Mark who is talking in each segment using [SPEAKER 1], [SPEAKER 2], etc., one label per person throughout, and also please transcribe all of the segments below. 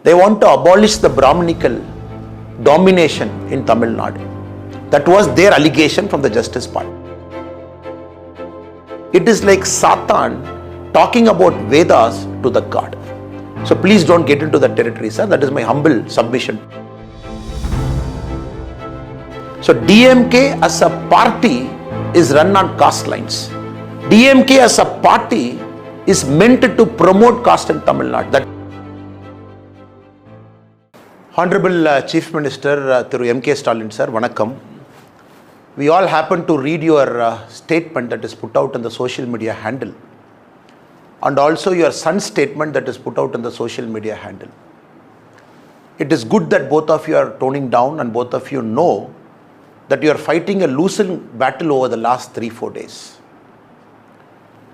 [SPEAKER 1] They want to abolish the Brahminical domination in Tamil Nadu. That was their allegation from the Justice Party. It is like Satan talking about Vedas to the God. So please don't get into that territory, sir. That is my humble submission. So DMK as a party is run on caste lines. DMK as a party is meant to promote caste in Tamil Nadu. That Honorable Chief Minister Thiru M.K. Stalin, sir, vanakkam. We all happen to read your statement that is put out on the social media handle, and also your son's statement that is put out on the social media handle. It is good that both of you are toning down and both of you know that you are fighting a losing battle over the last 3-4 days.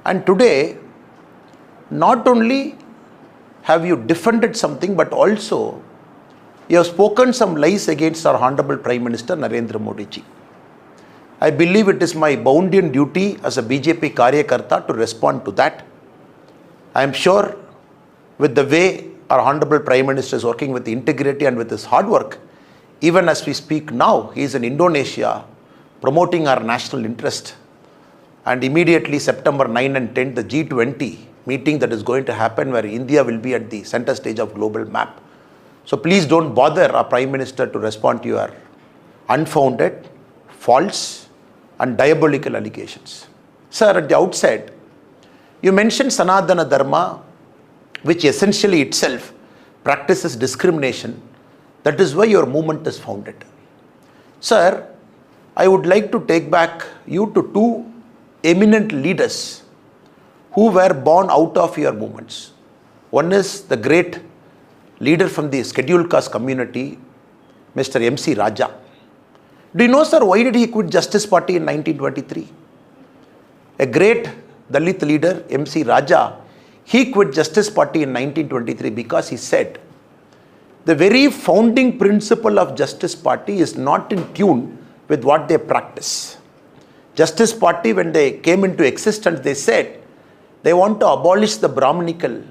[SPEAKER 1] And today, not only have you defended something, but also you have spoken some lies against our Honorable Prime Minister Narendra Modi ji. I believe it is my bounden duty as a BJP Karyakarta to respond to that. I am sure with the way our Honorable Prime Minister is working with integrity and with his hard work, even as we speak now, he is in Indonesia promoting our national interest. And immediately September 9 and 10, the G20 meeting that is going to happen where India will be at the center stage of global map. So please don't bother our Prime Minister to respond to your unfounded, false and diabolical allegations. Sir, at the outset, you mentioned Sanatana Dharma, which essentially itself practices discrimination. That is why your movement is founded. Sir, I would like to take back you to two eminent leaders who were born out of your movements. One is the great leader from the scheduled caste community, Mr. M.C. Raja. Do you know, sir, why did he quit Justice Party in 1923? A great Dalit leader, M.C. Raja, he quit Justice Party in 1923 because he said, the very founding principle of Justice Party is not in tune with what they practice. Justice Party, when they came into existence, they said they want to abolish the Brahminical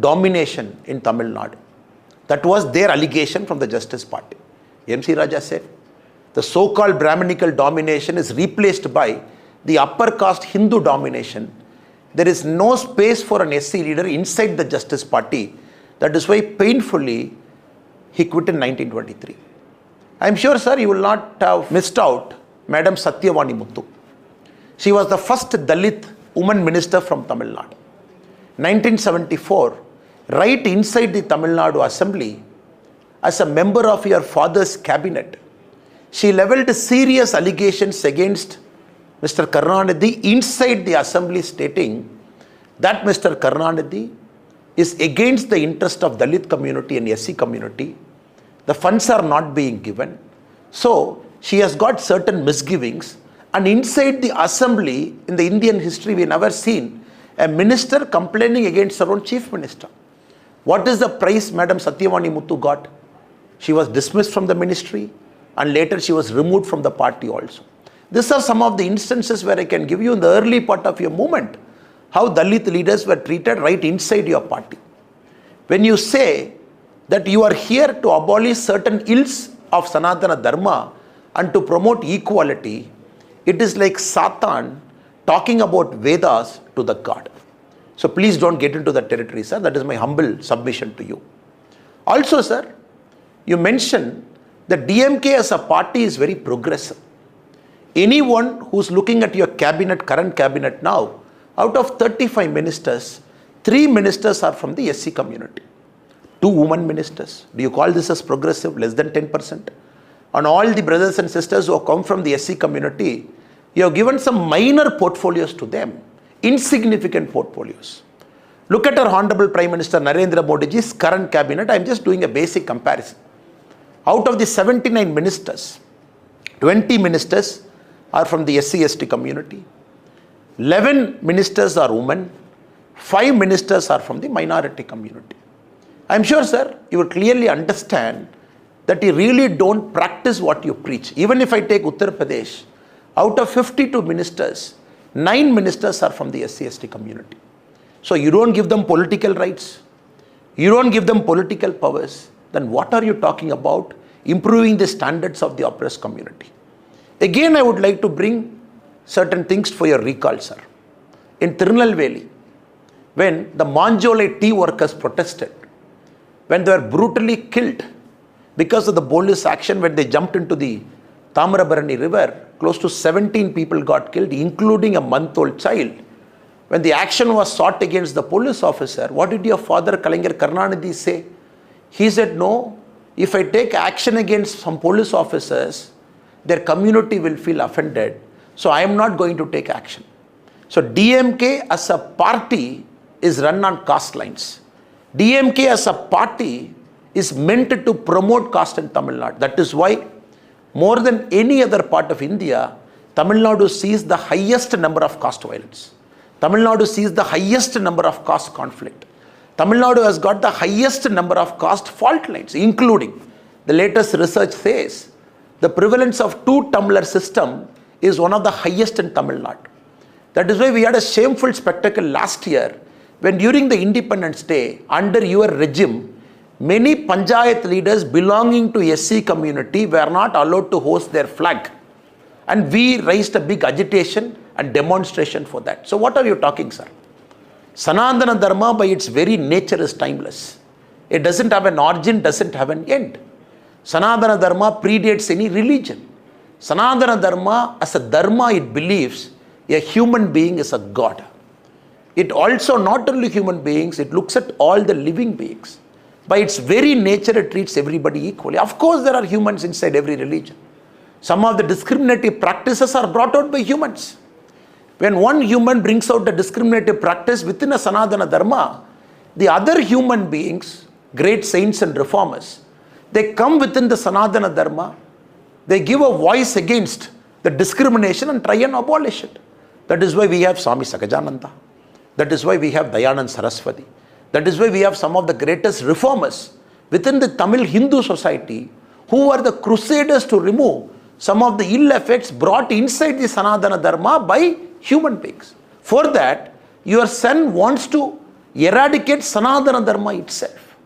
[SPEAKER 1] domination in Tamil Nadu. That was their allegation from the Justice Party. M.C. Raja said, the so-called Brahminical domination is replaced by the upper caste Hindu domination. There is no space for an SC leader inside the Justice Party. That is why painfully he quit in 1923. I am sure, sir, you will not have missed out Madam Satyavani Muthu. She was the first Dalit woman minister from Tamil Nadu. 1974, right inside the Tamil Nadu Assembly, as a member of your father's cabinet, she levelled serious allegations against Mr. Karunanidhi inside the assembly, stating that Mr. Karunanidhi is against the interest of Dalit community and SC community. The funds are not being given. So she has got certain misgivings. And inside the assembly, in the Indian history, we never seen a minister complaining against her own chief minister. What is the price Madam Satyavani Muthu got? She was dismissed from the ministry and later she was removed from the party also. These are some of the instances where I can give you in the early part of your movement how Dalit leaders were treated right inside your party. When you say that you are here to abolish certain ills of Sanatana Dharma and to promote equality, it is like Satan talking about Vedas to the God. So please don't get into that territory, sir. That is my humble submission to you. Also, sir, you mentioned that DMK as a party is very progressive. Anyone who's looking at your cabinet, current cabinet now, out of 35 ministers, 3 ministers are from the SC community. 2 women ministers. Do you call this as progressive? Less than 10%. And all the brothers and sisters who have come from the SC community, you have given some minor portfolios to them. Insignificant portfolios. Look at our Honorable Prime Minister Narendra Modi ji's current cabinet. I am just doing a basic comparison. Out of the 79 ministers, 20 ministers are from the SC/ST community. 11 ministers are women. 5 ministers are from the minority community. I am sure, sir, you will clearly understand that you really don't practice what you preach. Even if I take Uttar Pradesh, out of 52 ministers, 9 ministers are from the SC/ST community. So you don't give them political rights. you don't give them political powers, then what are you talking about improving the standards of the oppressed community? Again, I would like to bring certain things for your recall, sir. In Tirunelveli, when the Manjolai tea workers protested, when they were brutally killed because of the police action, when they jumped into the Tamarabarani river, close to 17 people got killed, including a month-old child. When the action was sought against the police officer, what did your father, Kalaignar Karunanidhi, say? He said, no, if I take action against some police officers, their community will feel offended, so I am not going to take action. So DMK as a party is run on caste lines. DMK as a party is meant to promote caste in Tamil Nadu. That is why, more than any other part of India, Tamil Nadu sees the highest number of caste violence. Tamil Nadu sees the highest number of caste conflict. Tamil Nadu has got the highest number of caste fault lines, including, the latest research says, the prevalence of two-tumbler system is one of the highest in Tamil Nadu. That is why we had a shameful spectacle last year when during the Independence Day, under your regime, many Panchayat leaders belonging to SC community were not allowed to host their flag. And we raised a big agitation and demonstration for that. So what are you talking, sir? Sanatana Dharma by its very nature is timeless. It doesn't have an origin, doesn't have an end. Sanatana Dharma predates any religion. Sanatana Dharma, as a dharma, it believes a human being is a god. It also not only human beings, it looks at all the living beings. By its very nature, it treats everybody equally. Of course, there are humans inside every religion. Some of the discriminative practices are brought out by humans. When one human brings out a discriminative practice within a Sanatana Dharma, the other human beings, great saints and reformers, they come within the Sanatana Dharma, they give a voice against the discrimination and try and abolish it. That is why we have Swami Sakajananda. That is why we have Dayanand Saraswati. That is why we have some of the greatest reformers within the Tamil Hindu society who are the crusaders to remove some of the ill effects brought inside the Sanatana Dharma by human beings. For that, your son wants to eradicate Sanatana Dharma itself.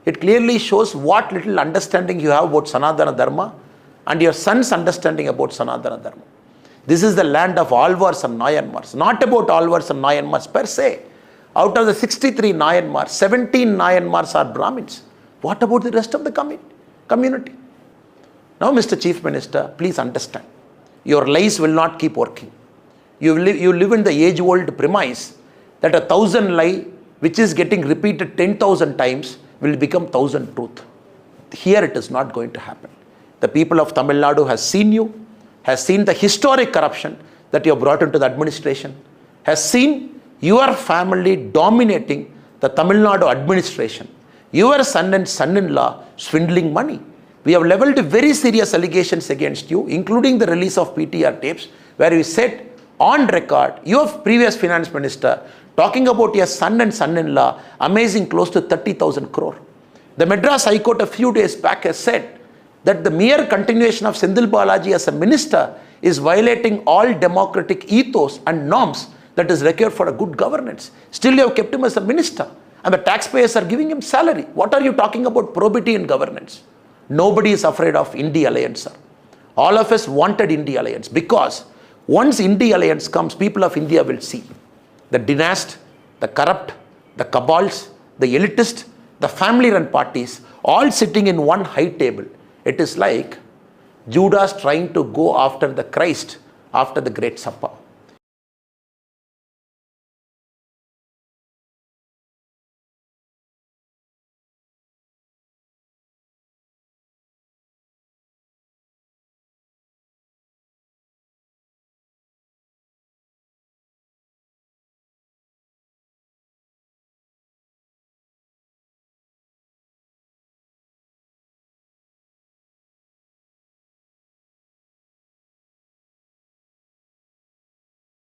[SPEAKER 1] It clearly shows what little understanding you have about Sanatana Dharma and your son's understanding about Sanatana Dharma. This is the land of Alvars and Nayanmars, not about Alvars and Nayanmars per se. Out of the 63 Nayanmars, 17 Nayanmars are Brahmins. What about the rest of the community? Now, Mr. Chief Minister, please understand, your lies will not keep working. You live in the age-old premise that 1,000 lie, which is getting repeated 10,000 times, will become 1,000 truth. Here it is not going to happen. The people of Tamil Nadu has seen you, has seen the historic corruption that you have brought into the administration, has seen your family dominating the Tamil Nadu administration, your son and son-in-law swindling money. We have leveled very serious allegations against you, including the release of PTR tapes, where you said on record, your previous finance minister, talking about your son and son-in-law, amazing close to 30,000 crore. The Madras High Court a few days back has said that the mere continuation of Sendil Balaji as a minister is violating all democratic ethos and norms that is required for a good governance. Still you have kept him as a minister and the taxpayers are giving him salary. What are you talking about probity in governance? Nobody is afraid of India alliance, sir. All of us wanted India alliance because once India alliance comes, people of India will see the dynast, the corrupt, the cabals, the elitist, the family-run parties all sitting in one high table. It is like Judas trying to go after the Christ after the Great Supper.